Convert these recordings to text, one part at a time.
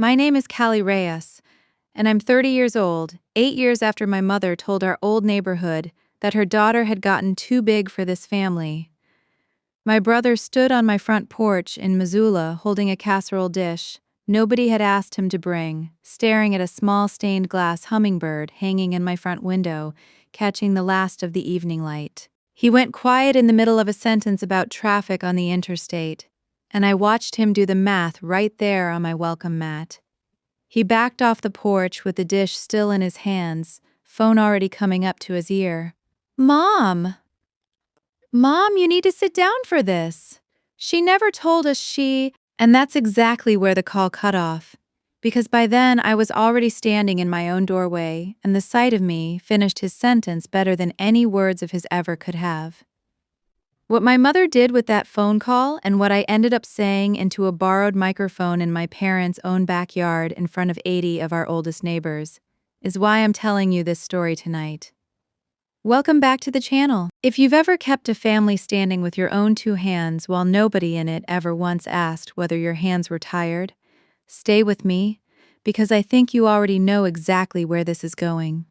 My name is Callie Reyes, and I'm 30 years old, 8 years after my mother told our old neighborhood that her daughter had gotten too big for this family. My brother stood on my front porch in Missoula holding a casserole dish nobody had asked him to bring, staring at a small stained glass hummingbird hanging in my front window, catching the last of the evening light. He went quiet in the middle of a sentence about traffic on the interstate, and I watched him do the math right there on my welcome mat. He backed off the porch with the dish still in his hands, phone already coming up to his ear. Mom, you need to sit down for this. She never told us And that's exactly where the call cut off, because by then I was already standing in my own doorway, and the sight of me finished his sentence better than any words of his ever could have. What my mother did with that phone call and what I ended up saying into a borrowed microphone in my parents' own backyard in front of 80 of our oldest neighbors is why I'm telling you this story tonight. Welcome back to the channel. If you've ever kept a family standing with your own two hands while nobody in it ever once asked whether your hands were tired, stay with me, because I think you already know exactly where this is going.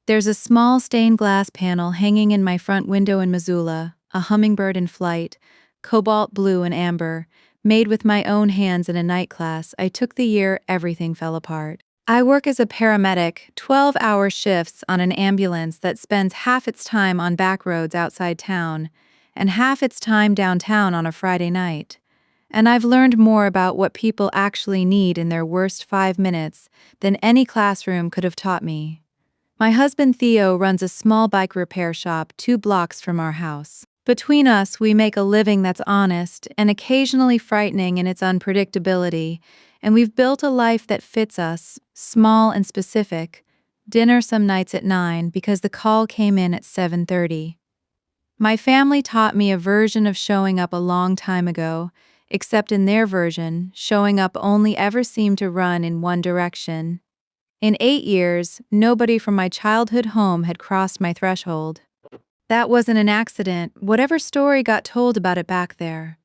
There's a small stained glass panel hanging in my front window in Missoula, a hummingbird in flight, cobalt blue and amber, made with my own hands in a night class I took the year everything fell apart. I work as a paramedic, 12-hour shifts on an ambulance that spends half its time on back roads outside town and half its time downtown on a Friday night. And I've learned more about what people actually need in their worst 5 minutes than any classroom could have taught me. My husband Theo runs a small bike repair shop 2 blocks from our house. Between us, we make a living that's honest and occasionally frightening in its unpredictability, and we've built a life that fits us, small and specific. Dinner some nights at 9 because the call came in at 7:30. My family taught me a version of showing up a long time ago, except in their version, showing up only ever seemed to run in one direction. In 8 years, nobody from my childhood home had crossed my threshold. That wasn't an accident, whatever story got told about it back there.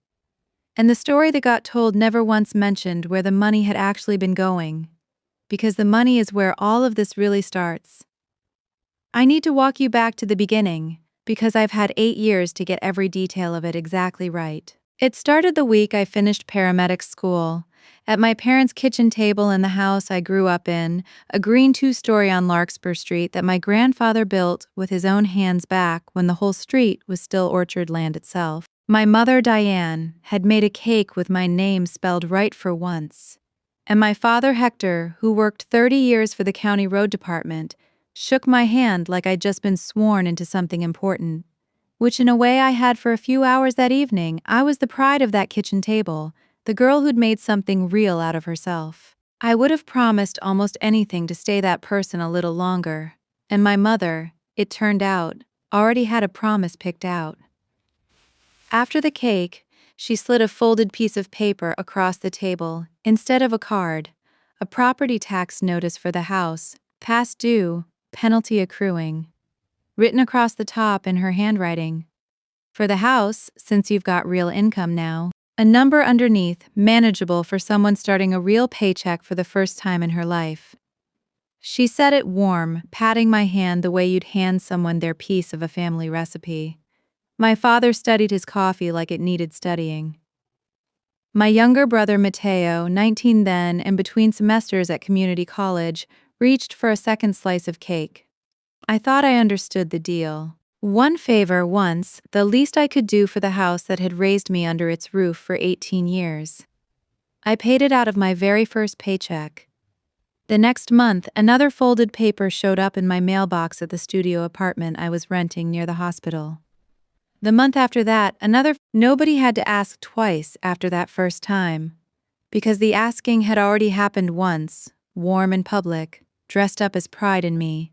And the story that got told never once mentioned where the money had actually been going, because the money is where all of this really starts. I need to walk you back to the beginning, because I've had 8 years to get every detail of it exactly right. It started the week I finished paramedic school. At my parents' kitchen table in the house I grew up in, a green 2-story on Larkspur Street that my grandfather built with his own hands back when the whole street was still orchard land itself. My mother, Diane, had made a cake with my name spelled right for once. And my father, Hector, who worked 30 years for the county road department, shook my hand like I'd just been sworn into something important. Which in a way I had for a few hours that evening. I was the pride of that kitchen table, the girl who'd made something real out of herself. I would have promised almost anything to stay that person a little longer, and my mother, it turned out, already had a promise picked out. After the cake, she slid a folded piece of paper across the table instead of a card, a property tax notice for the house, past due, penalty accruing. Written across the top in her handwriting. For the house, since you've got real income now. A number underneath, manageable for someone starting a real paycheck for the first time in her life. She said it warm, patting my hand the way you'd hand someone their piece of a family recipe. My father studied his coffee like it needed studying. My younger brother Mateo, 19 then and between semesters at community college, reached for a second slice of cake. I thought I understood the deal. One favor once, the least I could do for the house that had raised me under its roof for 18 years. I paid it out of my very first paycheck. The next month, another folded paper showed up in my mailbox at the studio apartment I was renting near the hospital. The month after that, another. Nobody had to ask twice after that first time, because the asking had already happened once, warm and public, dressed up as pride in me.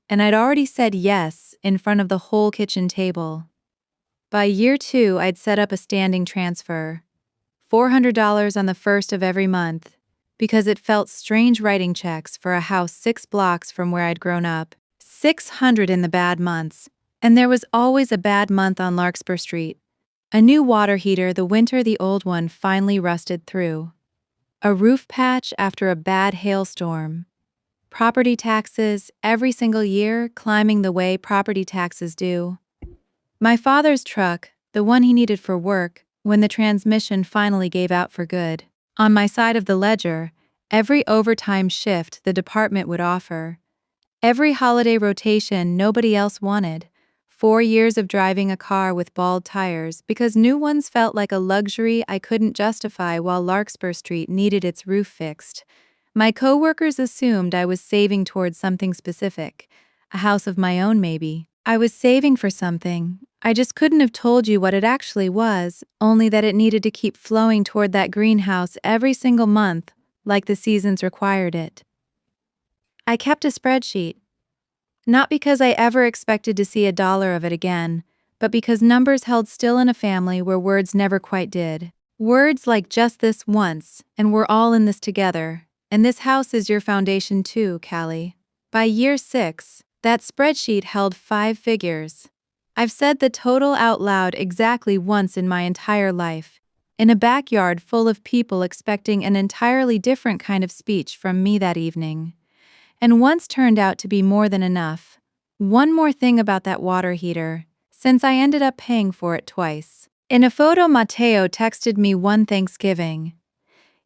And I'd already said yes in front of the whole kitchen table. By year 2, I'd set up a standing transfer, $400 on the first of every month, because it felt strange writing checks for a house 6 blocks from where I'd grown up, $600 in the bad months, and there was always a bad month on Larkspur Street. A new water heater the winter the old one finally rusted through. a roof patch after a bad hailstorm, property taxes every single year climbing the way property taxes do. My father's truck, the one he needed for work, when the transmission finally gave out for good. On my side of the ledger, every overtime shift the department would offer. Every holiday rotation nobody else wanted. 4 years of driving a car with bald tires because new ones felt like a luxury I couldn't justify while Larkspur Street needed its roof fixed. My coworkers assumed I was saving towards something specific. A house of my own, maybe. I was saving for something. I just couldn't have told you what it actually was, only that it needed to keep flowing toward that greenhouse every single month, like the seasons required it. I kept a spreadsheet. Not because I ever expected to see $1 of it again, but because numbers held still in a family where words never quite did. Words like just this once, and we're all in this together, and this house is your foundation too, Callie. By year 6, that spreadsheet held 5 figures. I've said the total out loud exactly once in my entire life, in a backyard full of people expecting an entirely different kind of speech from me that evening. And once turned out to be more than enough. One more thing about that water heater, since I ended up paying for it twice. In a photo Mateo texted me one Thanksgiving.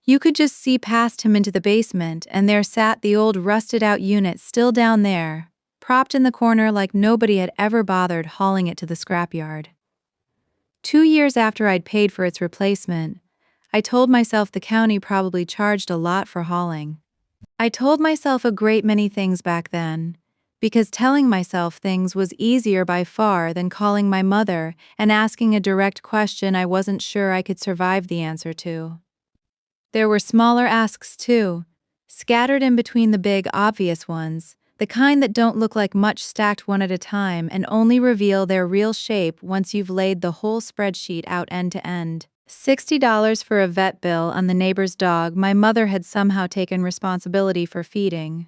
You could just see past him into the basement, and there sat the old rusted-out unit still down there, propped in the corner like nobody had ever bothered hauling it to the scrapyard. 2 years after I'd paid for its replacement, I told myself the county probably charged a lot for hauling. I told myself a great many things back then, because telling myself things was easier by far than calling my mother and asking a direct question I wasn't sure I could survive the answer to. There were smaller asks too, scattered in between the big, obvious ones, the kind that don't look like much stacked one at a time and only reveal their real shape once you've laid the whole spreadsheet out end to end. $60 for a vet bill on the neighbor's dog my mother had somehow taken responsibility for feeding.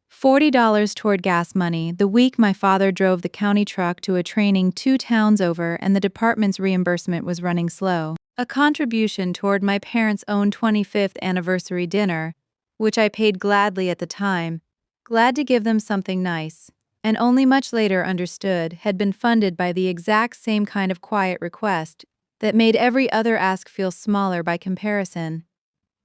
$40 toward gas money the week my father drove the county truck to a training 2 towns over and the department's reimbursement was running slow. A contribution toward my parents' own 25th anniversary dinner, which I paid gladly at the time, glad to give them something nice, and only much later understood had been funded by the exact same kind of quiet request that made every other ask feel smaller by comparison,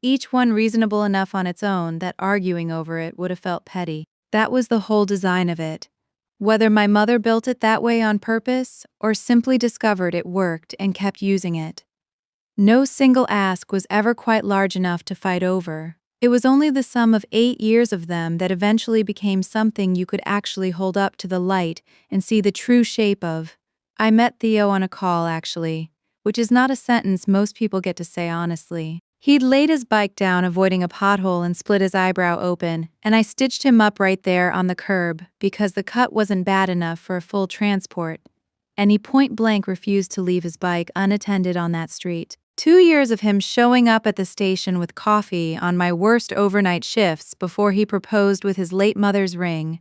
each one reasonable enough on its own that arguing over it would have felt petty. That was the whole design of it. Whether my mother built it that way on purpose or simply discovered it worked and kept using it. No single ask was ever quite large enough to fight over. It was only the sum of 8 years of them that eventually became something you could actually hold up to the light and see the true shape of. I met Theo on a call, actually, which is not a sentence most people get to say honestly. He'd laid his bike down avoiding a pothole and split his eyebrow open, and I stitched him up right there on the curb because the cut wasn't bad enough for a full transport, and he point-blank refused to leave his bike unattended on that street. 2 years of him showing up at the station with coffee on my worst overnight shifts before he proposed with his late mother's ring.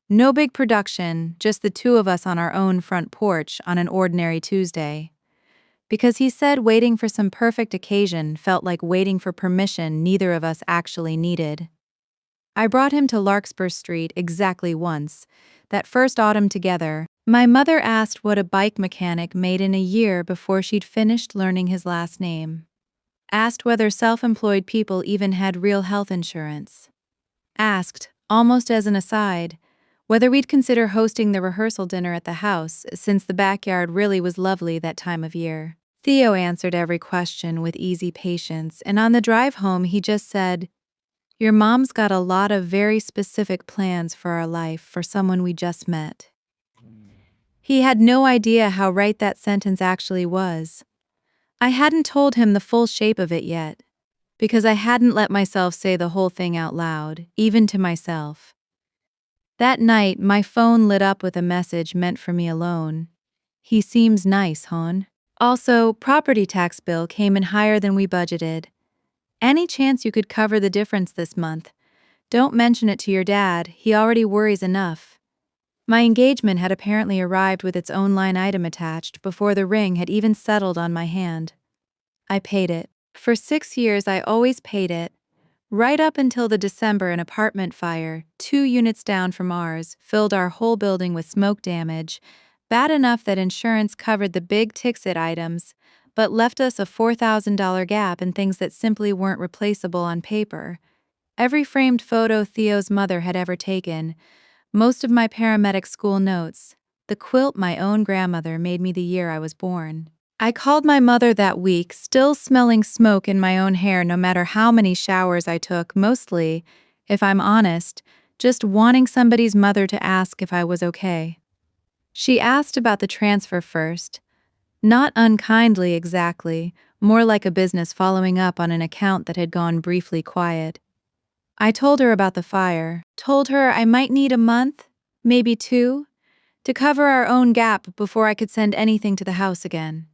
No big production, just the 2 of us on our own front porch on an ordinary Tuesday. Because he said waiting for some perfect occasion felt like waiting for permission neither of us actually needed. I brought him to Larkspur Street exactly once, that first autumn together. My mother asked what a bike mechanic made in a year before she'd finished learning his last name. Asked whether self-employed people even had real health insurance. Asked, almost as an aside, whether we'd consider hosting the rehearsal dinner at the house since the backyard really was lovely that time of year. Theo answered every question with easy patience, and on the drive home he just said, "Your mom's got a lot of very specific plans for our life for someone we just met." He had no idea how right that sentence actually was. I hadn't told him the full shape of it yet, because I hadn't let myself say the whole thing out loud, even to myself. That night, my phone lit up with a message meant for me alone. "He seems nice, hon." Also, property tax bill came in higher than we budgeted. "Any chance you could cover the difference this month? Don't mention it to your dad, he already worries enough." My engagement had apparently arrived with its own line item attached before the ring had even settled on my hand. I paid it. For 6 years, I always paid it. Right up until the December an apartment fire, 2 units down from ours, filled our whole building with smoke damage, bad enough that insurance covered the big ticket items, but left us a $4,000 gap in things that simply weren't replaceable on paper. Every framed photo Theo's mother had ever taken, most of my paramedic school notes, the quilt my own grandmother made me the year I was born. I called my mother that week, still smelling smoke in my own hair no matter how many showers I took, mostly, if I'm honest, just wanting somebody's mother to ask if I was okay. She asked about the transfer first. Not unkindly exactly, more like a business following up on an account that had gone briefly quiet. I told her about the fire, told her I might need a month, maybe 2, to cover our own gap before I could send anything to the house again.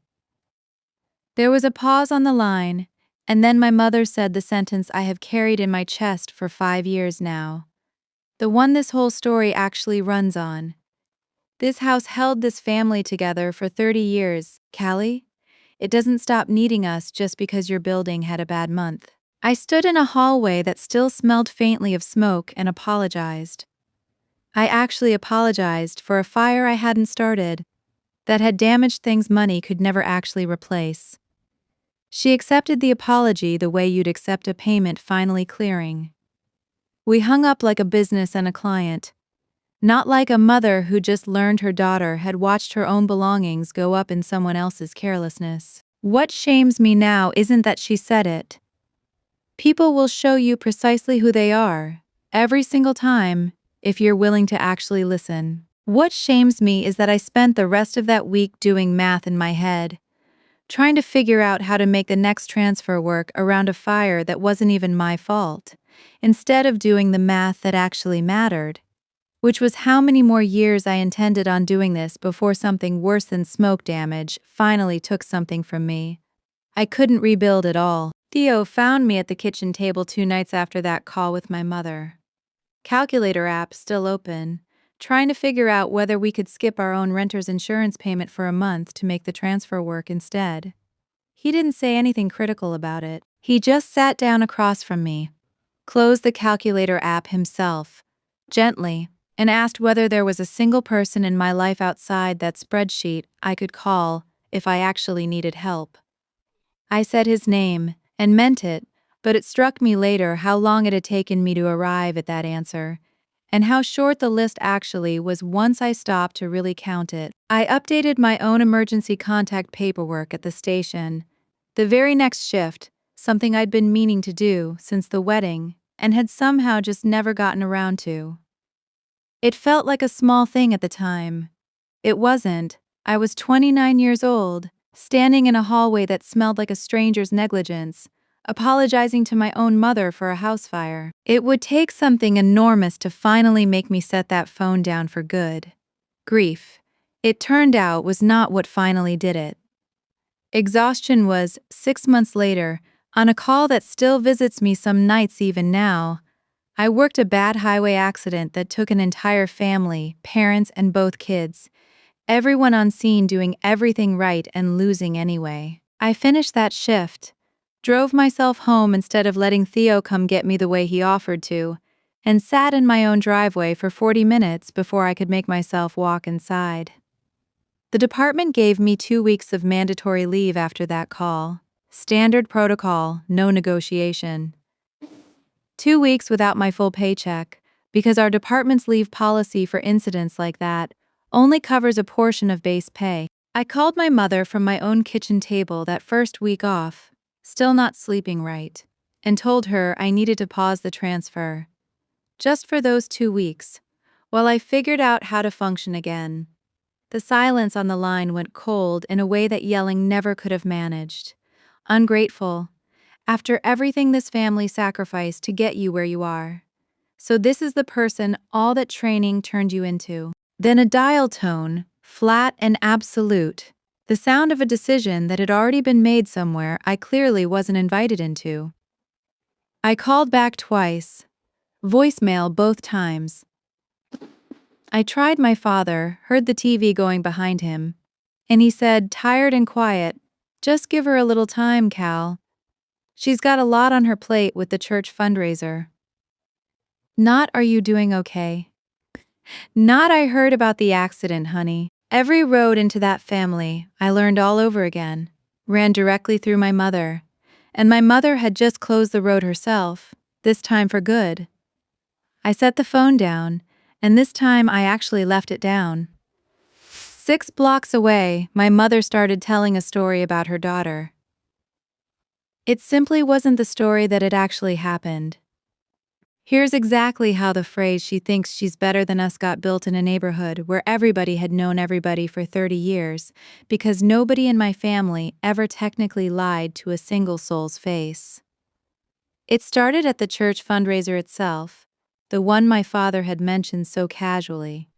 There was a pause on the line, and then my mother said the sentence I have carried in my chest for 5 years now. The one this whole story actually runs on. This house held this family together for 30 years, Callie. It doesn't stop needing us just because your building had a bad month. I stood in a hallway that still smelled faintly of smoke and apologized. I actually apologized for a fire I hadn't started, that had damaged things money could never actually replace. She accepted the apology the way you'd accept a payment finally clearing. We hung up like a business and a client, not like a mother who just learned her daughter had watched her own belongings go up in someone else's carelessness. What shames me now isn't that she said it. People will show you precisely who they are, every single time, if you're willing to actually listen. What shames me is that I spent the rest of that week doing math in my head, trying to figure out how to make the next transfer work around a fire that wasn't even my fault, instead of doing the math that actually mattered, which was how many more years I intended on doing this before something worse than smoke damage finally took something from me. I couldn't rebuild at all. Theo found me at the kitchen table 2 nights after that call with my mother. Calculator app still open, trying to figure out whether we could skip our own renter's insurance payment for a month to make the transfer work instead. He didn't say anything critical about it. He just sat down across from me, closed the calculator app himself, gently, and asked whether there was a single person in my life outside that spreadsheet I could call if I actually needed help. I said his name, and meant it, but it struck me later how long it had taken me to arrive at that answer, and how short the list actually was once I stopped to really count it. I updated my own emergency contact paperwork at the station. The very next shift, something I'd been meaning to do since the wedding, and had somehow just never gotten around to. It felt like a small thing at the time. It wasn't. I was 29 years old, standing in a hallway that smelled like a stranger's negligence, apologizing to my own mother for a house fire. It would take something enormous to finally make me set that phone down for good. Grief, it turned out, was not what finally did it. Exhaustion was, 6 months later, on a call that still visits me some nights even now. I worked a bad highway accident that took an entire family, parents and both kids, everyone on scene doing everything right and losing anyway. I finished that shift, drove myself home instead of letting Theo come get me the way he offered to, and sat in my own driveway for 40 minutes before I could make myself walk inside. The department gave me 2 weeks of mandatory leave after that call. Standard protocol, no negotiation. 2 weeks without my full paycheck, because our department's leave policy for incidents like that only covers a portion of base pay. I called my mother from my own kitchen table that first week off, still not sleeping right, and told her I needed to pause the transfer. Just for those 2 weeks, while I figured out how to function again. The silence on the line went cold in a way that yelling never could have managed. Ungrateful, after everything this family sacrificed to get you where you are. So this is the person all that training turned you into. Then a dial tone, flat and absolute, the sound of a decision that had already been made somewhere I clearly wasn't invited into. I called back twice, voicemail both times. I tried my father, heard the TV going behind him, and he said, tired and quiet, "Just give her a little time, Cal." She's got a lot on her plate with the church fundraiser. Not are you doing okay? Not I heard about the accident, honey. Every road into that family, I learned all over again, ran directly through my mother. And my mother had just closed the road herself, this time for good. I set the phone down, and this time I actually left it down. 6 blocks away, my mother started telling a story about her daughter. It simply wasn't the story that had actually happened. Here's exactly how the phrase "she thinks she's better than us" got built in a neighborhood where everybody had known everybody for 30 years, because nobody in my family ever technically lied to a single soul's face. It started at the church fundraiser itself, the one my father had mentioned so casually.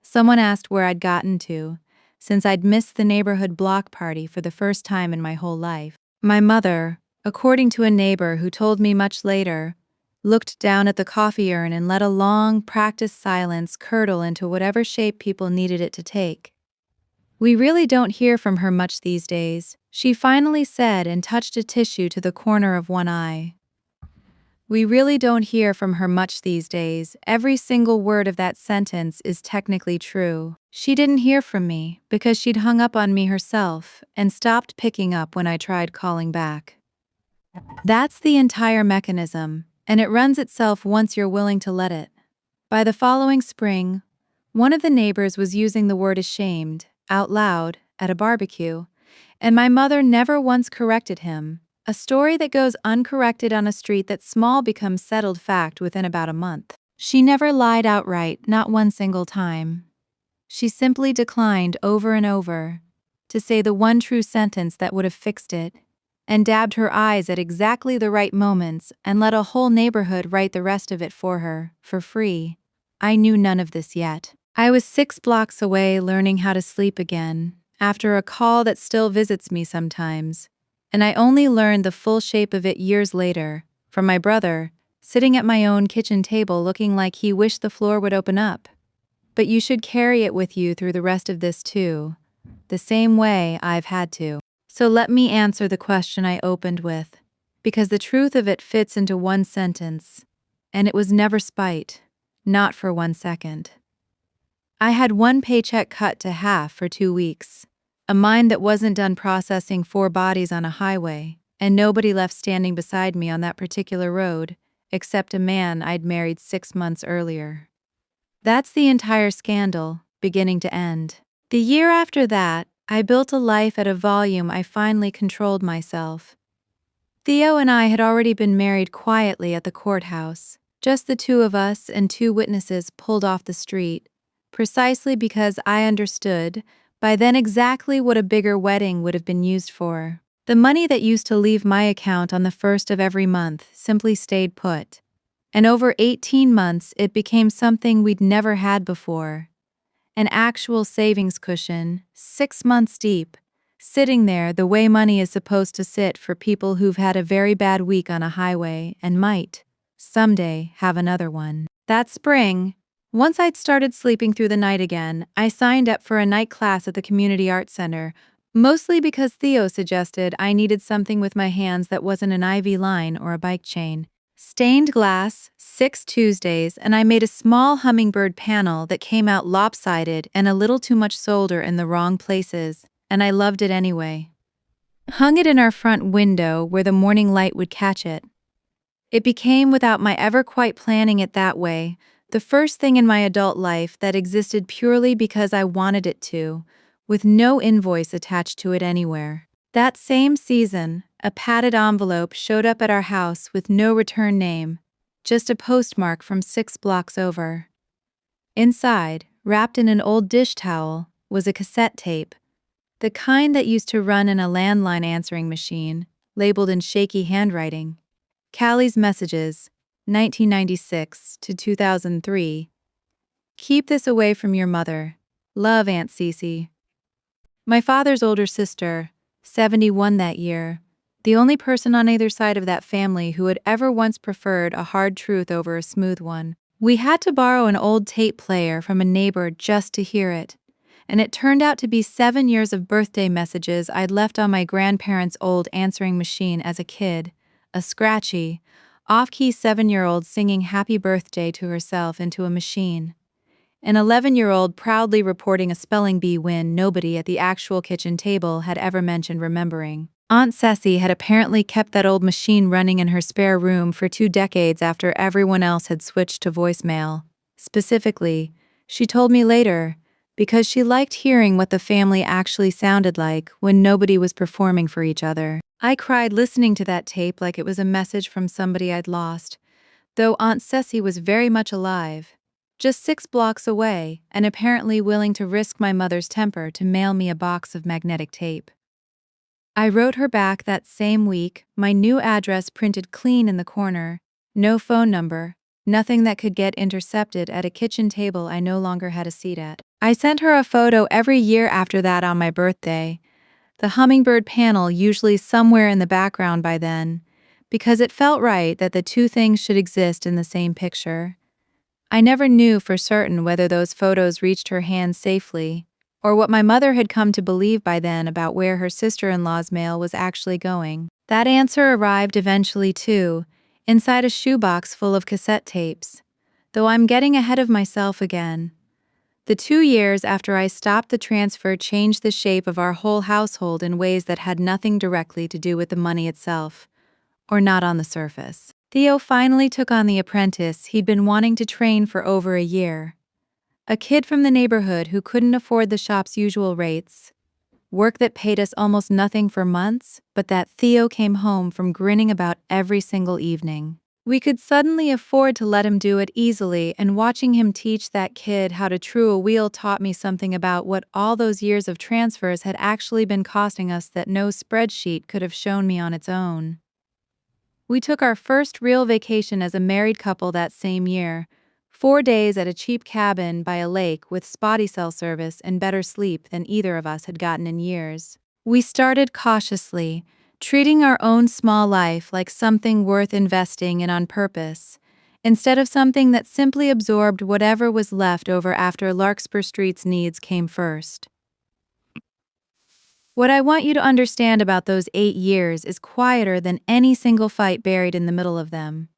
Someone asked where I'd gotten to, since I'd missed the neighborhood block party for the first time in my whole life. My mother, according to a neighbor who told me much later, looked down at the coffee urn and let a long, practiced silence curdle into whatever shape people needed it to take. "We really don't hear from her much these days," she finally said and touched a tissue to the corner of one eye. "We really don't hear from her much these days." Every single word of that sentence is technically true. She didn't hear from me because she'd hung up on me herself and stopped picking up when I tried calling back. That's the entire mechanism, and it runs itself once you're willing to let it. By the following spring, one of the neighbors was using the word "ashamed" out loud at a barbecue, and my mother never once corrected him. A story that goes uncorrected on a street that small becomes settled fact within about a month. She never lied outright, not one single time. She simply declined over and over to say the one true sentence that would have fixed it, and dabbed her eyes at exactly the right moments and let a whole neighborhood write the rest of it for her, for free. I knew none of this yet. I was 6 blocks away learning how to sleep again, after a call that still visits me sometimes, and I only learned the full shape of it years later, from my brother, sitting at my own kitchen table looking like he wished the floor would open up. But you should carry it with you through the rest of this too, the same way I've had to. So let me answer the question I opened with, because the truth of it fits into one sentence, and it was never spite, not for 1 second. I had one paycheck cut to half for 2 weeks, a mind that wasn't done processing 4 bodies on a highway, and nobody left standing beside me on that particular road, except a man I'd married 6 months earlier. That's the entire scandal, beginning to end. The year after that, I built a life at a volume I finally controlled myself. Theo and I had already been married quietly at the courthouse, just the 2 of us and 2 witnesses pulled off the street, precisely because I understood by then exactly what a bigger wedding would have been used for. The money that used to leave my account on the 1st of every month simply stayed put. And over 18 months, it became something we'd never had before. An actual savings cushion, 6 months deep, sitting there the way money is supposed to sit for people who've had a very bad week on a highway and might, someday, have another one. That spring, once I'd started sleeping through the night again, I signed up for a night class at the Community Arts Center, mostly because Theo suggested I needed something with my hands that wasn't an IV line or a bike chain. Stained glass, 6 Tuesdays, and I made a small hummingbird panel that came out lopsided and a little too much solder in the wrong places, and I loved it anyway. Hung it in our front window where the morning light would catch it. It became, without my ever quite planning it that way, the first thing in my adult life that existed purely because I wanted it to, with no invoice attached to it anywhere. That same season, a padded envelope showed up at our house with no return name, just a postmark from 6 blocks over. Inside, wrapped in an old dish towel, was a cassette tape, the kind that used to run in a landline answering machine, labeled in shaky handwriting. Callie's Messages, 1996 to 2003. Keep this away from your mother. Love, Aunt Cece. My father's older sister, 71 that year, the only person on either side of that family who had ever once preferred a hard truth over a smooth one. We had to borrow an old tape player from a neighbor just to hear it, and it turned out to be 7 years of birthday messages I'd left on my grandparents' old answering machine as a kid, a scratchy, off-key 7-year-old singing happy birthday to herself into a machine. An 11-year-old proudly reporting a spelling bee win nobody at the actual kitchen table had ever mentioned remembering. Aunt Ceci had apparently kept that old machine running in her spare room for 2 decades after everyone else had switched to voicemail. Specifically, she told me later, because she liked hearing what the family actually sounded like when nobody was performing for each other. I cried listening to that tape like it was a message from somebody I'd lost, though Aunt Ceci was very much alive, just 6 blocks away, and apparently willing to risk my mother's temper to mail me a box of magnetic tape. I wrote her back that same week, my new address printed clean in the corner, no phone number, nothing that could get intercepted at a kitchen table I no longer had a seat at. I sent her a photo every year after that on my birthday, the hummingbird panel usually somewhere in the background by then, because it felt right that the two things should exist in the same picture. I never knew for certain whether those photos reached her hands safely, or what my mother had come to believe by then about where her sister-in-law's mail was actually going. That answer arrived eventually too, inside a shoebox full of cassette tapes. Though I'm getting ahead of myself again. The 2 years after I stopped the transfer changed the shape of our whole household in ways that had nothing directly to do with the money itself, or not on the surface. Theo finally took on the apprentice he'd been wanting to train for over a year. A kid from the neighborhood who couldn't afford the shop's usual rates. Work that paid us almost nothing for months, but that Theo came home from grinning about every single evening. We could suddenly afford to let him do it easily, and watching him teach that kid how to true a wheel taught me something about what all those years of transfers had actually been costing us that no spreadsheet could have shown me on its own. We took our first real vacation as a married couple that same year, 4 days at a cheap cabin by a lake with spotty cell service and better sleep than either of us had gotten in years. We started cautiously, treating our own small life like something worth investing in on purpose, instead of something that simply absorbed whatever was left over after Larkspur Street's needs came first. What I want you to understand about those 8 years is quieter than any single fight buried in the middle of them.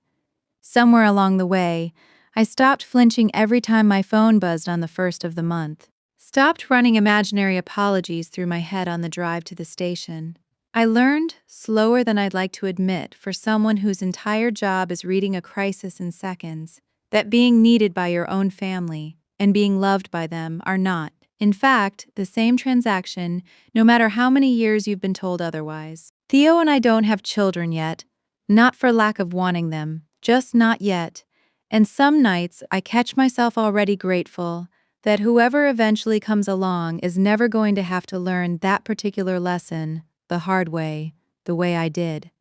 Somewhere along the way, I stopped flinching every time my phone buzzed on the first of the month. Stopped running imaginary apologies through my head on the drive to the station. I learned, slower than I'd like to admit for someone whose entire job is reading a crisis in seconds, that being needed by your own family and being loved by them are not, in fact, the same transaction, no matter how many years you've been told otherwise. Theo and I don't have children yet, not for lack of wanting them, just not yet, and some nights I catch myself already grateful that whoever eventually comes along is never going to have to learn that particular lesson the hard way, the way I did.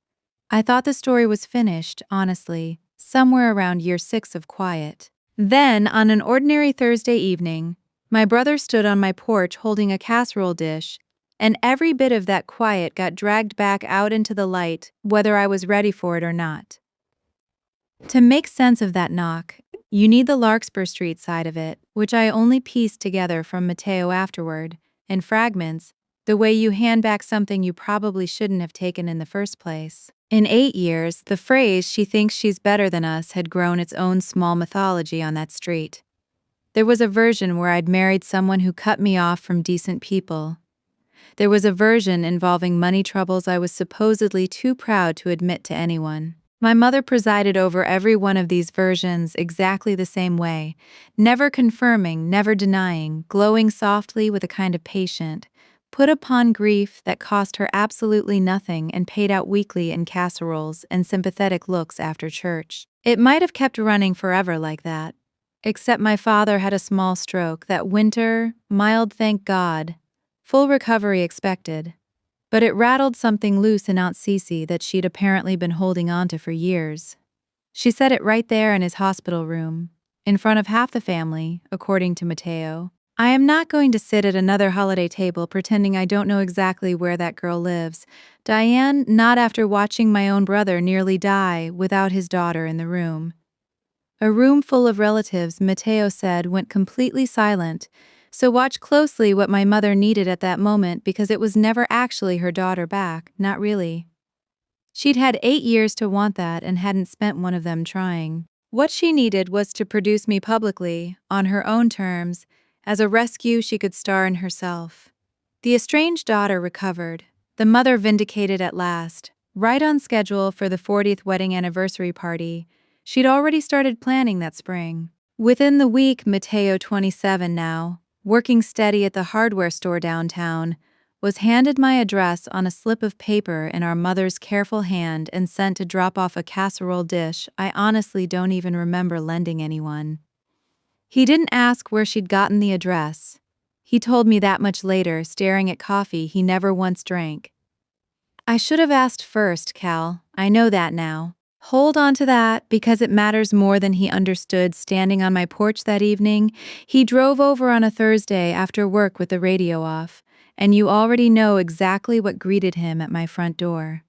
I thought the story was finished, honestly, somewhere around year 6 of quiet. Then, on an ordinary Thursday evening, my brother stood on my porch holding a casserole dish, and every bit of that quiet got dragged back out into the light, whether I was ready for it or not. To make sense of that knock, you need the Larkspur Street side of it, which I only pieced together from Mateo afterward, in fragments, the way you hand back something you probably shouldn't have taken in the first place. In 8 years, the phrase "she thinks she's better than us" had grown its own small mythology on that street. There was a version where I'd married someone who cut me off from decent people. There was a version involving money troubles I was supposedly too proud to admit to anyone. My mother presided over every one of these versions exactly the same way, never confirming, never denying, glowing softly with a kind of patient, put upon grief that cost her absolutely nothing and paid out weekly in casseroles and sympathetic looks after church. It might have kept running forever like that, except my father had a small stroke that winter, mild thank God, full recovery expected. But it rattled something loose in Aunt Cece that she'd apparently been holding on to for years. She said it right there in his hospital room, in front of half the family, according to Mateo. I am not going to sit at another holiday table pretending I don't know exactly where that girl lives. Diane, not after watching my own brother nearly die without his daughter in the room. A room full of relatives, Mateo said, went completely silent, so watch closely what my mother needed at that moment because it was never actually her daughter back, not really. She'd had 8 years to want that and hadn't spent one of them trying. What she needed was to produce me publicly, on her own terms, as a rescue she could star in herself. The estranged daughter recovered, the mother vindicated at last, right on schedule for the 40th wedding anniversary party. She'd already started planning that spring. Within the week, Mateo, 27 now, working steady at the hardware store downtown, was handed my address on a slip of paper in our mother's careful hand and sent to drop off a casserole dish I honestly don't even remember lending anyone. He didn't ask where she'd gotten the address. He told me that much later, staring at coffee he never once drank. I should have asked first, Cal. I know that now. Hold on to that, because it matters more than he understood. Standing on my porch that evening, he drove over on a Thursday after work with the radio off, and you already know exactly what greeted him at my front door.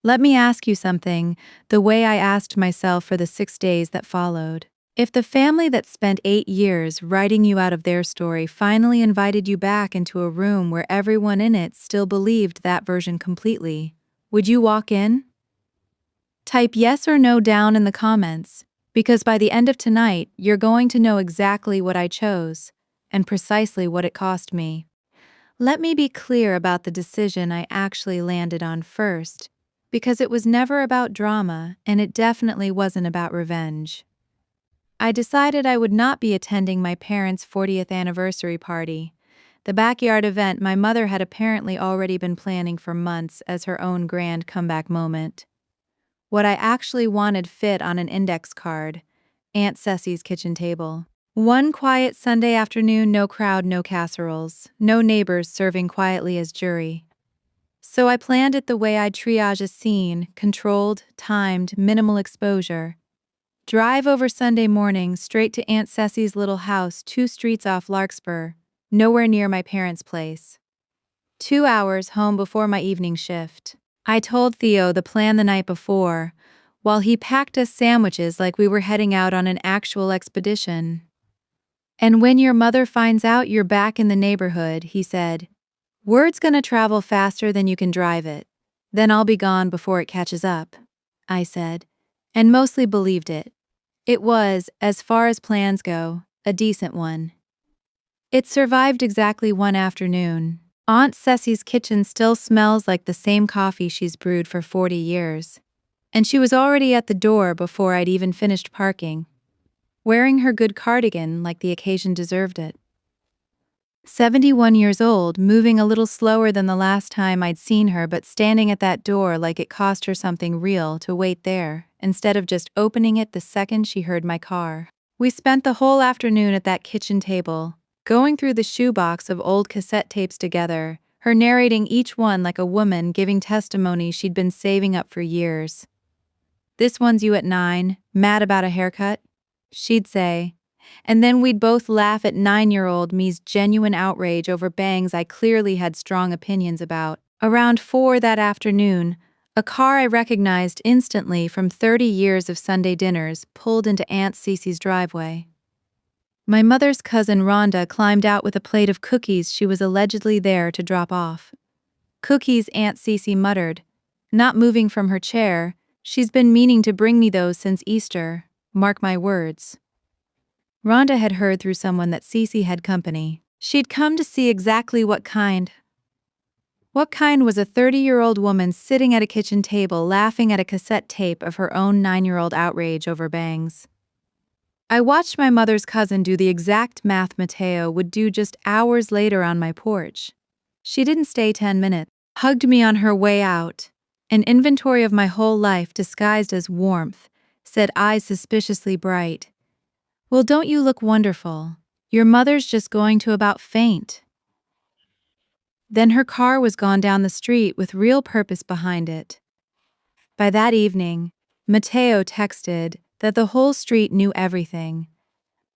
Let me ask you something, the way I asked myself for the 6 days that followed. If the family that spent 8 years writing you out of their story finally invited you back into a room where everyone in it still believed that version completely, would you walk in? Type yes or no down in the comments, because by the end of tonight, you're going to know exactly what I chose, and precisely what it cost me. Let me be clear about the decision I actually landed on first, because it was never about drama, and it definitely wasn't about revenge. I decided I would not be attending my parents' 40th anniversary party, the backyard event my mother had apparently already been planning for months as her own grand comeback moment. What I actually wanted fit on an index card: Aunt Ceci's kitchen table. One quiet Sunday afternoon, no crowd, no casseroles, no neighbors serving quietly as jury. So I planned it the way I'd triage a scene: controlled, timed, minimal exposure. Drive over Sunday morning, straight to Aunt Ceci's little house 2 streets off Larkspur, nowhere near my parents' place. 2 hours home before my evening shift. I told Theo the plan the night before, while he packed us sandwiches like we were heading out on an actual expedition. And when your mother finds out you're back in the neighborhood, he said, word's gonna travel faster than you can drive it. Then I'll be gone before it catches up, I said, and mostly believed it. It was, as far as plans go, a decent one. It survived exactly one afternoon. Aunt Ceci's kitchen still smells like the same coffee she's brewed for 40 years. And she was already at the door before I'd even finished parking, wearing her good cardigan like the occasion deserved it. 71 years old, moving a little slower than the last time I'd seen her, but standing at that door like it cost her something real to wait there, instead of just opening it the second she heard my car. We spent the whole afternoon at that kitchen table, going through the shoebox of old cassette tapes together, her narrating each one like a woman giving testimony she'd been saving up for years. This one's you at 9, mad about a haircut, she'd say. And then we'd both laugh at 9-year-old me's genuine outrage over bangs I clearly had strong opinions about. Around 4 that afternoon, a car I recognized instantly from 30 years of Sunday dinners pulled into Aunt Cece's driveway. My mother's cousin Rhonda climbed out with a plate of cookies she was allegedly there to drop off. Cookies, Aunt Cece muttered, not moving from her chair. She's been meaning to bring me those since Easter, mark my words. Rhonda had heard through someone that Cece had company. She'd come to see exactly what kind. What kind was a 30-year-old woman sitting at a kitchen table laughing at a cassette tape of her own 9-year-old outrage over bangs. I watched my mother's cousin do the exact math Mateo would do just hours later on my porch. She didn't stay 10 minutes, hugged me on her way out. An inventory of my whole life disguised as warmth, said, eyes suspiciously bright. Well, don't you look wonderful? Your mother's just going to about faint. Then her car was gone down the street with real purpose behind it. By that evening, Mateo texted that the whole street knew everything.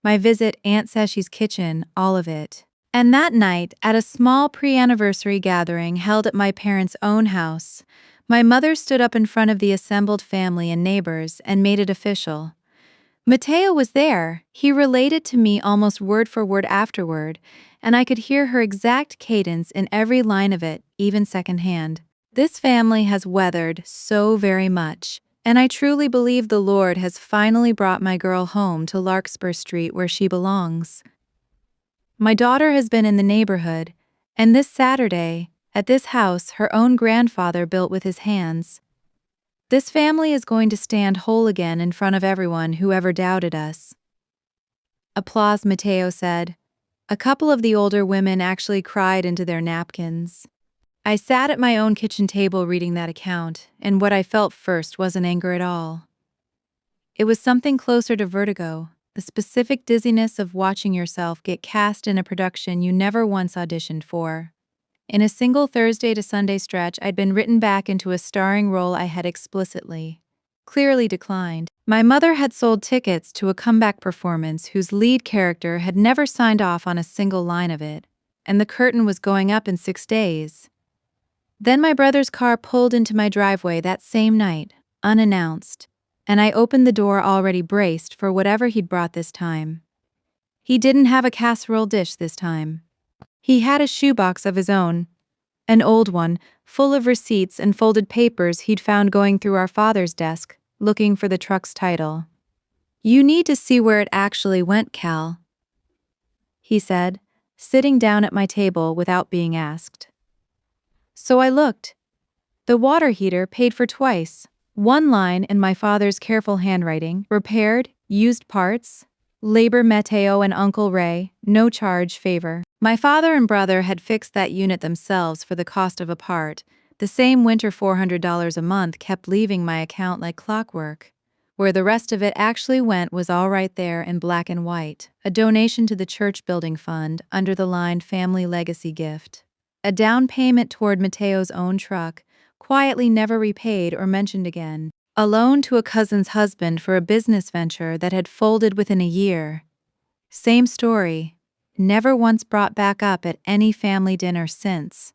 My visit, Aunt Ceci's kitchen, all of it. And that night, at a small pre-anniversary gathering held at my parents' own house, my mother stood up in front of the assembled family and neighbors and made it official. Mateo was there. He related to me almost word for word afterward, and I could hear her exact cadence in every line of it, even secondhand. This family has weathered so very much, and I truly believe the Lord has finally brought my girl home to Larkspur Street where she belongs. My daughter has been in the neighborhood, and this Saturday, at this house her own grandfather built with his hands. This family is going to stand whole again in front of everyone who ever doubted us. Applause, Mateo said. A couple of the older women actually cried into their napkins. I sat at my own kitchen table reading that account, and what I felt first wasn't anger at all. It was something closer to vertigo, the specific dizziness of watching yourself get cast in a production you never once auditioned for. In a single Thursday to Sunday stretch, I'd been written back into a starring role I had clearly declined. My mother had sold tickets to a comeback performance whose lead character had never signed off on a single line of it, and the curtain was going up in 6 days. Then my brother's car pulled into my driveway that same night, unannounced, and I opened the door already braced for whatever he'd brought this time. He didn't have a casserole dish this time. He had a shoebox of his own, an old one, full of receipts and folded papers he'd found going through our father's desk, looking for the truck's title. "You need to see where it actually went, Cal," he said, sitting down at my table without being asked. So I looked. The water heater paid for twice. One line in my father's careful handwriting: repaired, used parts, labor Mateo and Uncle Ray, no charge favor. My father and brother had fixed that unit themselves for the cost of a part. The same winter $400 a month kept leaving my account like clockwork. Where the rest of it actually went was all right there in black and white: a donation to the church building fund under the line Family Legacy Gift. A down payment toward Mateo's own truck, quietly never repaid or mentioned again. A loan to a cousin's husband for a business venture that had folded within a year. Same story, never once brought back up at any family dinner since.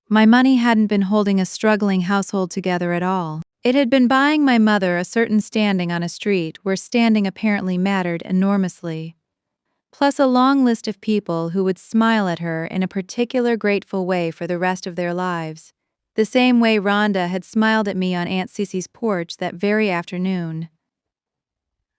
My money hadn't been holding a struggling household together at all. It had been buying my mother a certain standing on a street where standing apparently mattered enormously. Plus a long list of people who would smile at her in a particular grateful way for the rest of their lives. The same way Rhonda had smiled at me on Aunt Cece's porch that very afternoon.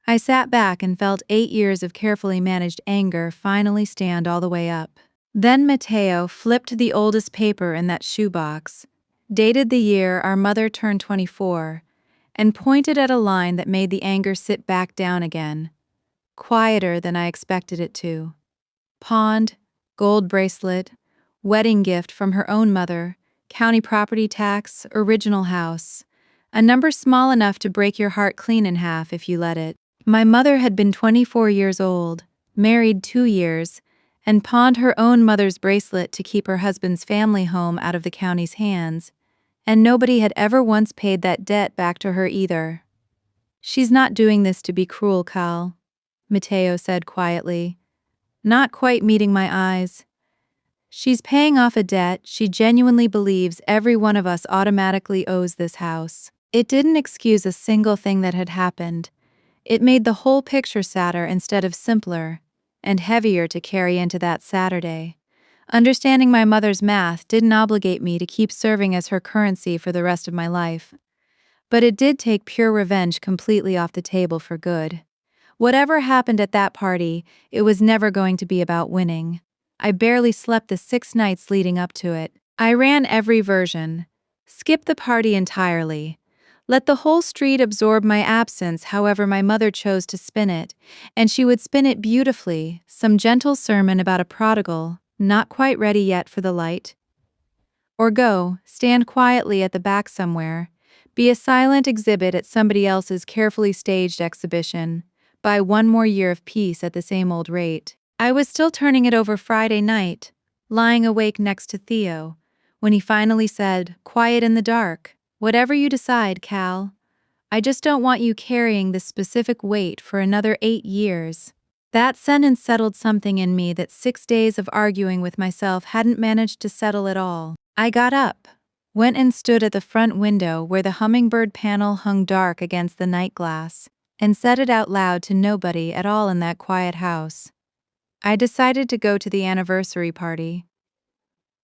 I sat back and felt 8 years of carefully managed anger finally stand all the way up. Then Mateo flipped the oldest paper in that shoebox, dated the year our mother turned 24, and pointed at a line that made the anger sit back down again, quieter than I expected it to. Pond, gold bracelet, wedding gift from her own mother, county property tax, original house. A number small enough to break your heart clean in half if you let it. My mother had been 24 years old, married 2 years, and pawned her own mother's bracelet to keep her husband's family home out of the county's hands, and nobody had ever once paid that debt back to her either. "She's not doing this to be cruel, Cal," Mateo said quietly, not quite meeting my eyes. "She's paying off a debt she genuinely believes every one of us automatically owes this house." It didn't excuse a single thing that had happened. It made the whole picture sadder instead of simpler, and heavier to carry into that Saturday. Understanding my mother's math didn't obligate me to keep serving as her currency for the rest of my life. But it did take pure revenge completely off the table for good. Whatever happened at that party, it was never going to be about winning. I barely slept the 6 nights leading up to it. I ran every version. Skipped the party entirely. Let the whole street absorb my absence however my mother chose to spin it, and she would spin it beautifully, some gentle sermon about a prodigal, not quite ready yet for the light. Or go, stand quietly at the back somewhere, be a silent exhibit at somebody else's carefully staged exhibition, buy 1 more year of peace at the same old rate. I was still turning it over Friday night, lying awake next to Theo, when he finally said, quiet in the dark, "Whatever you decide, Cal. I just don't want you carrying this specific weight for another 8 years." That sentence settled something in me that 6 days of arguing with myself hadn't managed to settle at all. I got up, went and stood at the front window where the hummingbird panel hung dark against the night glass, and said it out loud to nobody at all in that quiet house. I decided to go to the anniversary party.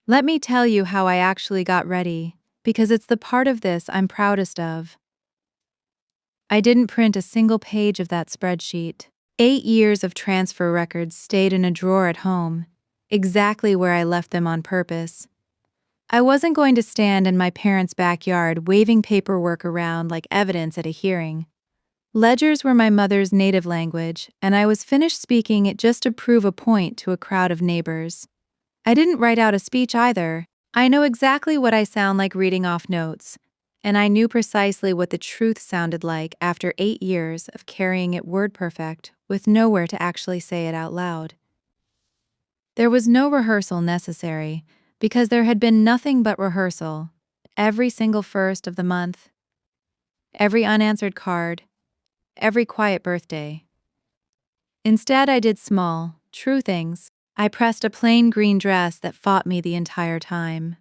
Let me tell you how I actually got ready. because it's the part of this I'm proudest of. I didn't print a single page of that spreadsheet. 8 years of transfer records stayed in a drawer at home, exactly where I left them on purpose. I wasn't going to stand in my parents' backyard waving paperwork around like evidence at a hearing. Ledgers were my mother's native language, and I was finished speaking it just to prove a point to a crowd of neighbors. I didn't write out a speech either. I know exactly what I sound like reading off notes, and I knew precisely what the truth sounded like after 8 years of carrying it word perfect with nowhere to actually say it out loud. There was no rehearsal necessary, because there had been nothing but rehearsal. Every single first of the month, every unanswered card, every quiet birthday. Instead, I did small, true things. I pressed a plain green dress that fought me the entire time.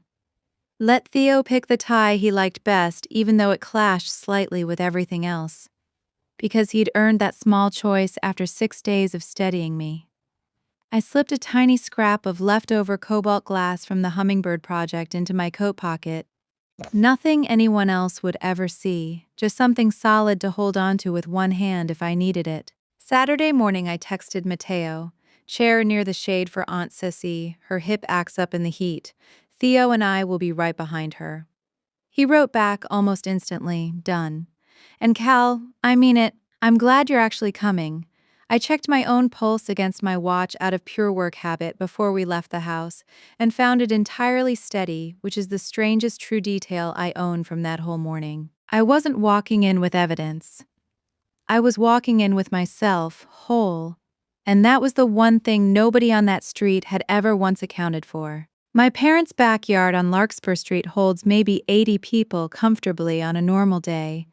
Let Theo pick the tie he liked best, even though it clashed slightly with everything else, because he'd earned that small choice after 6 days of steadying me. I slipped a tiny scrap of leftover cobalt glass from the Hummingbird project into my coat pocket. Nothing anyone else would ever see, just something solid to hold onto with one hand if I needed it. Saturday morning I texted Mateo, chair near the shade for Aunt Sissy, her hip acts up in the heat. Theo and I will be right behind her. He wrote back almost instantly, done. And Cal, I mean it, I'm glad you're actually coming. I checked my own pulse against my watch out of pure work habit before we left the house, and found it entirely steady, which is the strangest true detail I own from that whole morning. I wasn't walking in with evidence. I was walking in with myself, whole. And that was the one thing nobody on that street had ever once accounted for. My parents' backyard on Larkspur Street holds maybe 80 people comfortably on a normal day.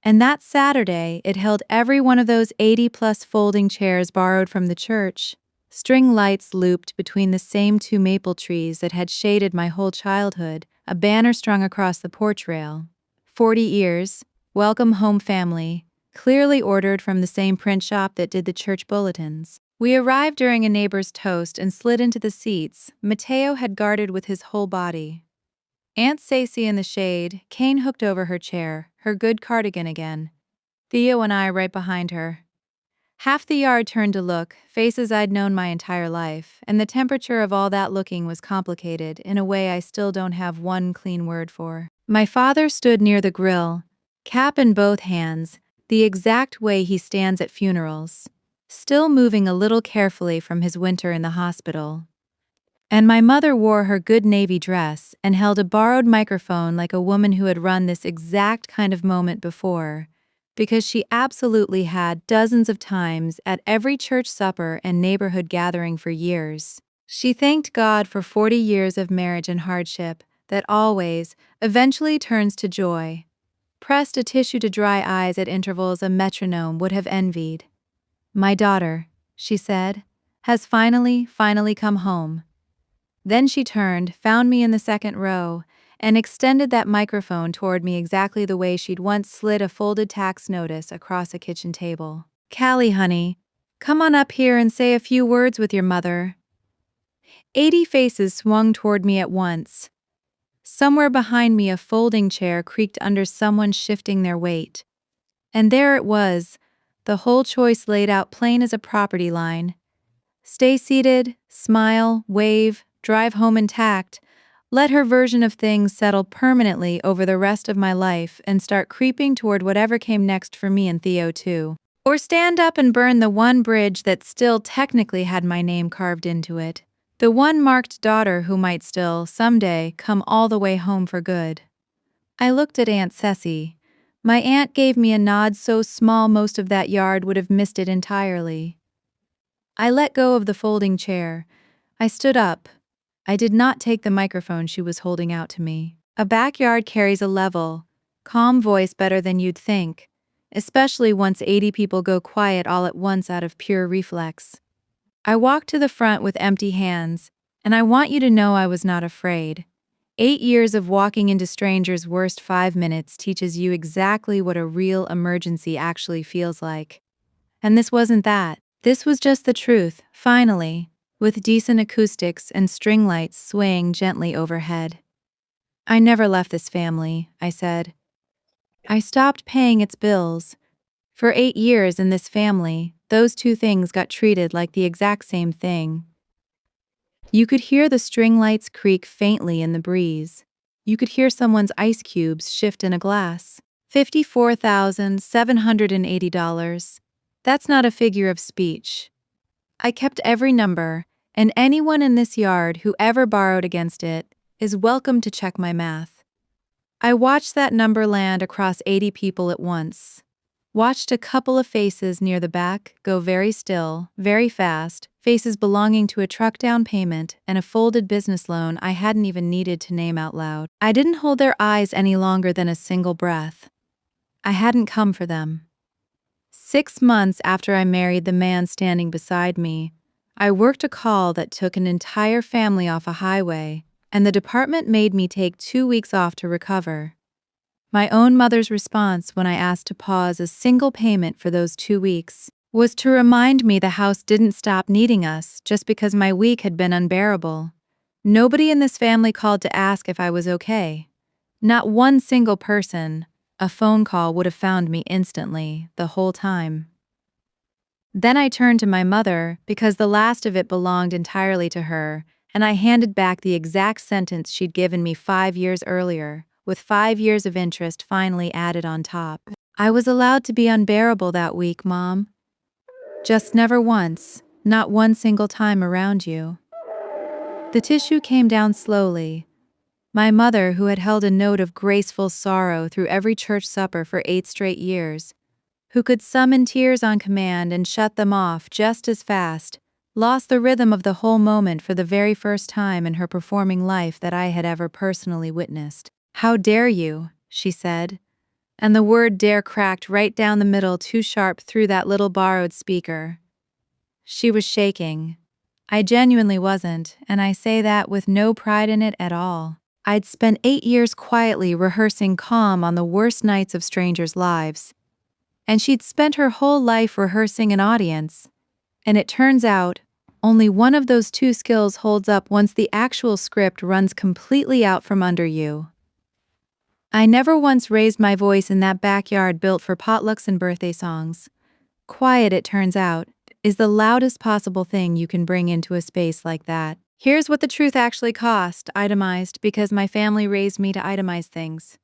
And that Saturday, it held every one of those 80-plus folding chairs borrowed from the church. String lights looped between the same 2 maple trees that had shaded my whole childhood, a banner strung across the porch rail. 40 years, welcome home family, clearly ordered from the same print shop that did the church bulletins. We arrived during a neighbor's toast and slid into the seats Mateo had guarded with his whole body. Aunt Stacey in the shade, cane hooked over her chair, her good cardigan again. Theo and I right behind her. Half the yard turned to look, faces I'd known my entire life, and the temperature of all that looking was complicated in a way I still don't have one clean word for. My father stood near the grill, cap in both hands, the exact way he stands at funerals, still moving a little carefully from his winter in the hospital. And my mother wore her good navy dress and held a borrowed microphone like a woman who had run this exact kind of moment before, because she absolutely had dozens of times at every church supper and neighborhood gathering for years. She thanked God for 40 years of marriage and hardship that always, eventually turns to joy. Pressed a tissue to dry eyes at intervals a metronome would have envied. My daughter, she said, has finally come home. Then she turned, found me in the second row, and extended that microphone toward me exactly the way she'd once slid a folded tax notice across a kitchen table. Callie, honey, come on up here and say a few words with your mother. 80 faces swung toward me at once. Somewhere behind me a folding chair creaked under someone shifting their weight. And there it was, the whole choice laid out plain as a property line. Stay seated, smile, wave, drive home intact, let her version of things settle permanently over the rest of my life and start creeping toward whatever came next for me and Theo too. Or stand up and burn the one bridge that still technically had my name carved into it. The one marked daughter who might still, someday, come all the way home for good. I looked at Aunt Ceci. My aunt gave me a nod so small most of that yard would have missed it entirely. I let go of the folding chair. I stood up. I did not take the microphone she was holding out to me. A backyard carries a level, calm voice better than you'd think, especially once 80 people go quiet all at once out of pure reflex. I walked to the front with empty hands, and I want you to know I was not afraid. 8 years of walking into strangers' worst 5 minutes teaches you exactly what a real emergency actually feels like. And this wasn't that. This was just the truth, finally, with decent acoustics and string lights swaying gently overhead. I never left this family, I said. I stopped paying its bills. For 8 years in this family, those two things got treated like the exact same thing. You could hear the string lights creak faintly in the breeze. You could hear someone's ice cubes shift in a glass. $54,780. That's not a figure of speech. I kept every number, and anyone in this yard who ever borrowed against it is welcome to check my math. I watched that number land across 80 people at once. Watched a couple of faces near the back go very still, very fast, faces belonging to a truck down payment and a folded business loan I hadn't even needed to name out loud. I didn't hold their eyes any longer than a single breath. I hadn't come for them. 6 months after I married the man standing beside me, I worked a call that took an entire family off a highway, and the department made me take 2 weeks off to recover. My own mother's response when I asked to pause a single payment for those 2 weeks was to remind me the house didn't stop needing us just because my week had been unbearable. Nobody in this family called to ask if I was okay. Not one single person. A phone call would have found me instantly, the whole time. Then I turned to my mother because the last of it belonged entirely to her, and I handed back the exact sentence she'd given me 5 years earlier, with 5 years of interest finally added on top. I was allowed to be unbearable that week, Mom. Just never once, not one single time around you. The tissue came down slowly. My mother, who had held a note of graceful sorrow through every church supper for 8 straight years, who could summon tears on command and shut them off just as fast, lost the rhythm of the whole moment for the very first time in her performing life that I had ever personally witnessed. "How dare you?" she said. And the word dare cracked right down the middle too sharp through that little borrowed speaker. She was shaking. I genuinely wasn't, and I say that with no pride in it at all. I'd spent 8 years quietly rehearsing calm on the worst nights of strangers' lives. And she'd spent her whole life rehearsing an audience. And it turns out, only one of those two skills holds up once the actual script runs completely out from under you. I never once raised my voice in that backyard built for potlucks and birthday songs. Quiet, it turns out, is the loudest possible thing you can bring into a space like that. Here's what the truth actually cost, itemized, because my family raised me to itemize things.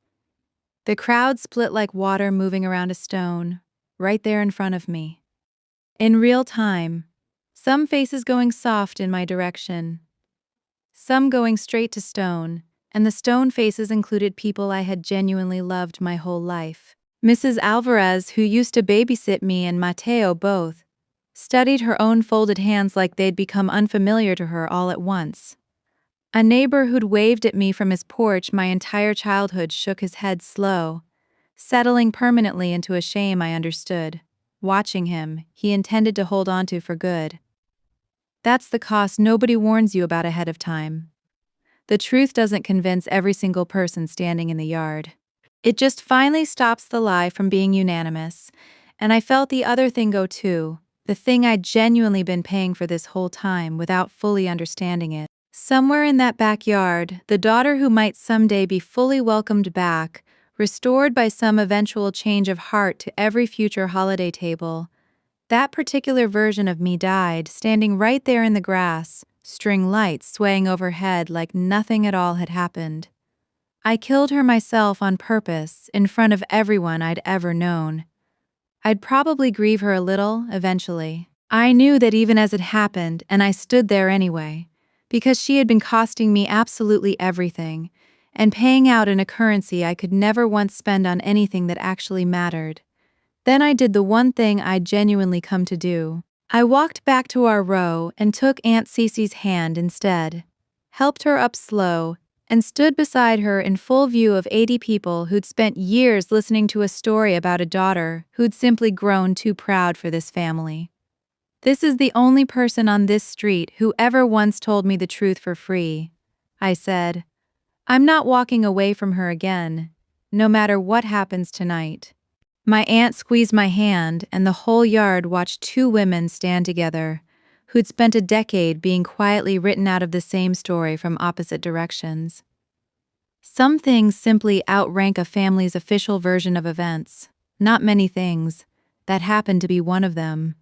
The crowd split like water moving around a stone, right there in front of me. In real time, some faces going soft in my direction, some going straight to stone, and the stone faces included people I had genuinely loved my whole life. Mrs. Alvarez, who used to babysit me, and Mateo both, studied her own folded hands like they'd become unfamiliar to her all at once. A neighbor who'd waved at me from his porch my entire childhood shook his head slow, settling permanently into a shame I understood. Watching him, he intended to hold on to for good. That's the cost nobody warns you about ahead of time. The truth doesn't convince every single person standing in the yard. It just finally stops the lie from being unanimous, and I felt the other thing go too, the thing I'd genuinely been paying for this whole time without fully understanding it. Somewhere in that backyard, the daughter who might someday be fully welcomed back, restored by some eventual change of heart to every future holiday table, that particular version of me died, standing right there in the grass, string lights swaying overhead like nothing at all had happened. I killed her myself on purpose, in front of everyone I'd ever known. I'd probably grieve her a little, eventually. I knew that even as it happened, and I stood there anyway, because she had been costing me absolutely everything, and paying out in a currency I could never once spend on anything that actually mattered. Then I did the one thing I'd genuinely come to do. I walked back to our row and took Aunt Cece's hand instead, helped her up slow, and stood beside her in full view of 80 people who'd spent years listening to a story about a daughter who'd simply grown too proud for this family. "This is the only person on this street who ever once told me the truth for free," I said. "I'm not walking away from her again, no matter what happens tonight." My aunt squeezed my hand, and the whole yard watched two women stand together, who'd spent a decade being quietly written out of the same story from opposite directions. Some things simply outrank a family's official version of events. Not many things. That happened to be one of them.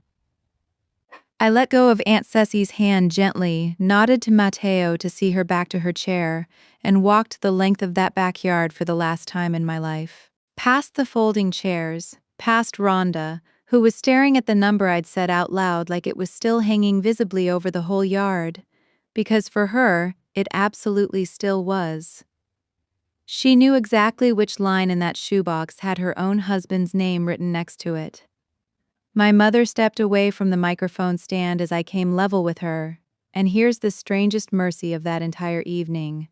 I let go of Aunt Ceci's hand gently, nodded to Mateo to see her back to her chair, and walked the length of that backyard for the last time in my life. Past the folding chairs, past Rhonda, who was staring at the number I'd said out loud like it was still hanging visibly over the whole yard. Because for her, it absolutely still was. She knew exactly which line in that shoebox had her own husband's name written next to it. My mother stepped away from the microphone stand as I came level with her, and here's the strangest mercy of that entire evening.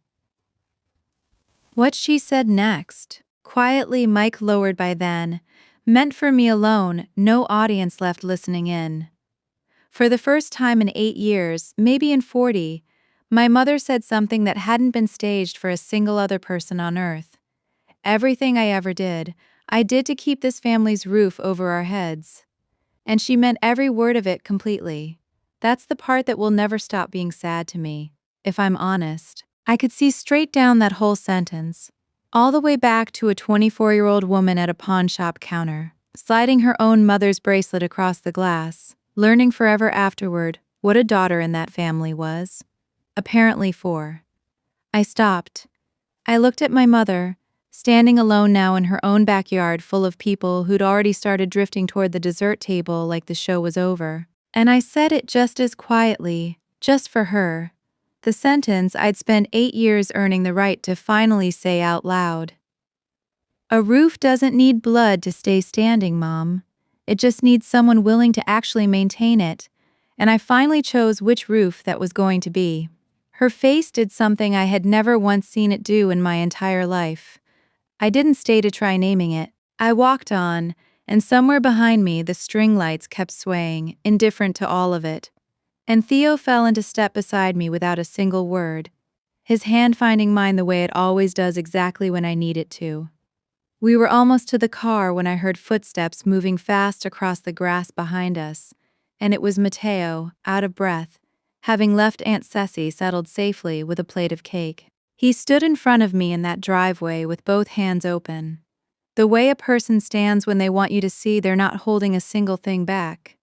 What she said next, quietly, mic lowered by then, meant for me alone, no audience left listening in. For the first time in 8 years, maybe in 40, my mother said something that hadn't been staged for a single other person on earth. Everything I ever did, I did to keep this family's roof over our heads. And she meant every word of it completely. That's the part that will never stop being sad to me, if I'm honest. I could see straight down that whole sentence, all the way back to a 24-year-old woman at a pawn shop counter, sliding her own mother's bracelet across the glass, learning forever afterward what a daughter in that family was. Apparently 4. I stopped. I looked at my mother, standing alone now in her own backyard full of people who'd already started drifting toward the dessert table like the show was over. And I said it just as quietly, just for her. The sentence I'd spent 8 years earning the right to finally say out loud. A roof doesn't need blood to stay standing, Mom. It just needs someone willing to actually maintain it. And I finally chose which roof that was going to be. Her face did something I had never once seen it do in my entire life. I didn't stay to try naming it. I walked on, and somewhere behind me the string lights kept swaying, indifferent to all of it. And Theo fell into step beside me without a single word, his hand finding mine the way it always does exactly when I need it to. We were almost to the car when I heard footsteps moving fast across the grass behind us, and it was Mateo, out of breath, having left Aunt Ceci settled safely with a plate of cake. He stood in front of me in that driveway with both hands open. The way a person stands when they want you to see they're not holding a single thing back.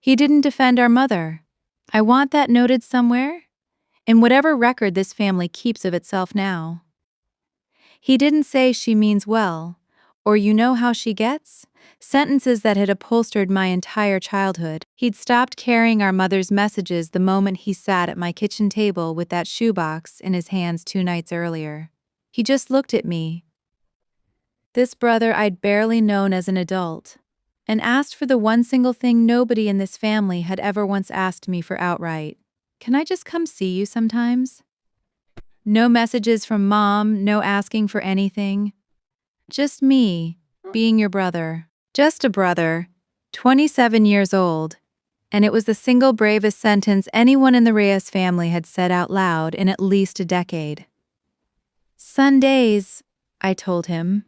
He didn't defend our mother. I want that noted somewhere, in whatever record this family keeps of itself now. He didn't say she means well, or you know how she gets, sentences that had upholstered my entire childhood. He'd stopped carrying our mother's messages the moment he sat at my kitchen table with that shoebox in his hands 2 nights earlier. He just looked at me, this brother I'd barely known as an adult, and asked for the one single thing nobody in this family had ever once asked me for outright. Can I just come see you sometimes? No messages from Mom, no asking for anything. Just me, being your brother. Just a brother, 27 years old, and it was the single bravest sentence anyone in the Reyes family had said out loud in at least a decade. Sundays, I told him.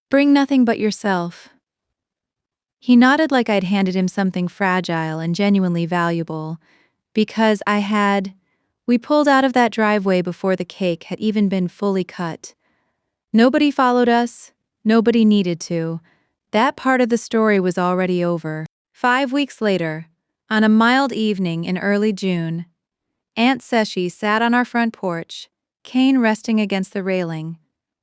Bring nothing but yourself. He nodded like I'd handed him something fragile and genuinely valuable, because we pulled out of that driveway before the cake had even been fully cut. Nobody followed us. Nobody needed to. That part of the story was already over. 5 weeks later, on a mild evening in early June, Aunt Ceci sat on our front porch, cane resting against the railing,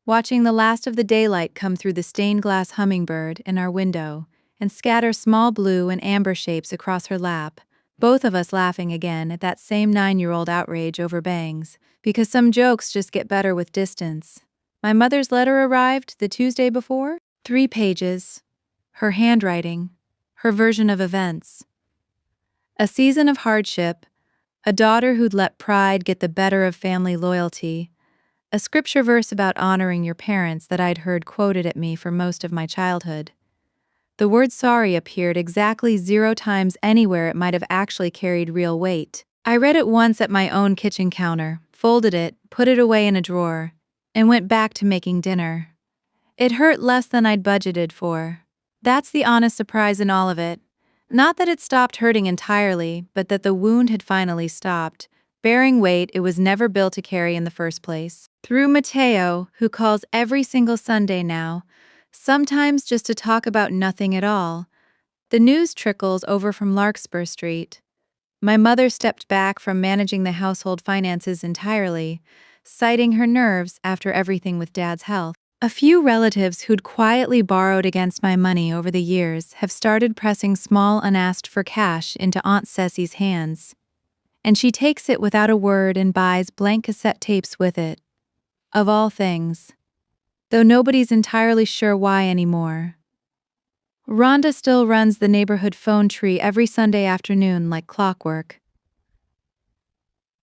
watching the last of the daylight come through the stained glass hummingbird in our window and scatter small blue and amber shapes across her lap, both of us laughing again at that same 9-year-old outrage over bangs, because some jokes just get better with distance. My mother's letter arrived the Tuesday before. 3 pages. Her handwriting. Her version of events. A season of hardship. A daughter who'd let pride get the better of family loyalty. A scripture verse about honoring your parents that I'd heard quoted at me for most of my childhood. The word sorry appeared exactly 0 times anywhere it might have actually carried real weight. I read it once at my own kitchen counter, folded it, put it away in a drawer, and went back to making dinner. It hurt less than I'd budgeted for. That's the honest surprise in all of it. Not that it stopped hurting entirely, but that the wound had finally stopped, bearing weight it was never built to carry in the first place. Through Mateo, who calls every single Sunday now, sometimes just to talk about nothing at all, the news trickles over from Larkspur Street. My mother stepped back from managing the household finances entirely, citing her nerves after everything with Dad's health. A few relatives who'd quietly borrowed against my money over the years have started pressing small unasked for cash into Aunt Ceci's hands, and she takes it without a word and buys blank cassette tapes with it. Of all things. Though nobody's entirely sure why anymore. Rhonda still runs the neighborhood phone tree every Sunday afternoon like clockwork.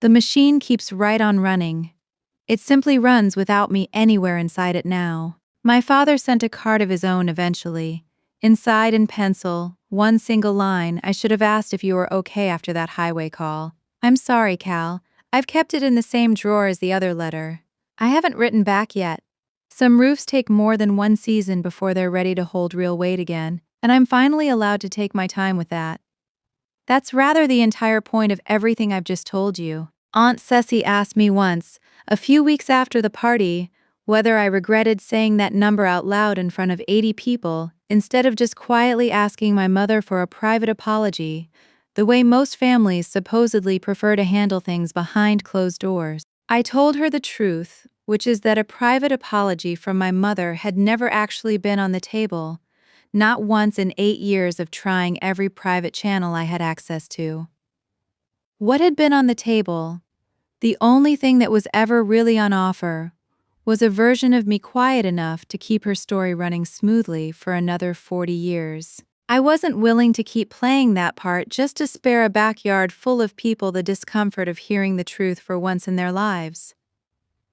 The machine keeps right on running. It simply runs without me anywhere inside it now. My father sent a card of his own eventually. Inside in pencil, one single line, I should have asked if you were okay after that highway call. I'm sorry, Cal. I've kept it in the same drawer as the other letter. I haven't written back yet. Some roofs take more than one season before they're ready to hold real weight again, and I'm finally allowed to take my time with that. That's rather the entire point of everything I've just told you. Aunt Ceci asked me once, a few weeks after the party, whether I regretted saying that number out loud in front of 80 people instead of just quietly asking my mother for a private apology, the way most families supposedly prefer to handle things behind closed doors. I told her the truth, which is that a private apology from my mother had never actually been on the table, not once in 8 years of trying every private channel I had access to. What had been on the table, the only thing that was ever really on offer, was a version of me quiet enough to keep her story running smoothly for another 40 years. I wasn't willing to keep playing that part just to spare a backyard full of people the discomfort of hearing the truth for once in their lives.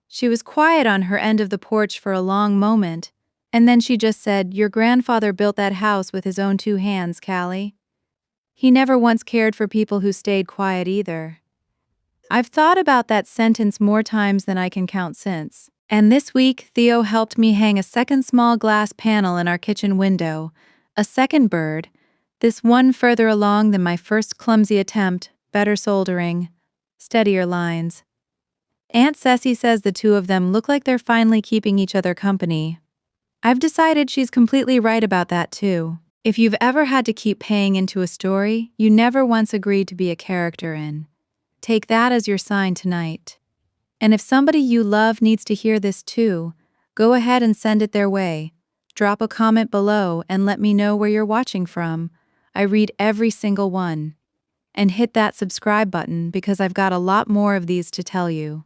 She was quiet on her end of the porch for a long moment, and then she just said, "Your grandfather built that house with his own 2 hands, Callie. He never once cared for people who stayed quiet either." I've thought about that sentence more times than I can count since. And this week, Theo helped me hang a second small glass panel in our kitchen window, a second bird, this one further along than my first clumsy attempt, better soldering, steadier lines. Aunt Ceci says the two of them look like they're finally keeping each other company. I've decided she's completely right about that too. If you've ever had to keep paying into a story you never once agreed to be a character in, take that as your sign tonight. And if somebody you love needs to hear this too, go ahead and send it their way. Drop a comment below and let me know where you're watching from. I read every single one. And hit that subscribe button because I've got a lot more of these to tell you.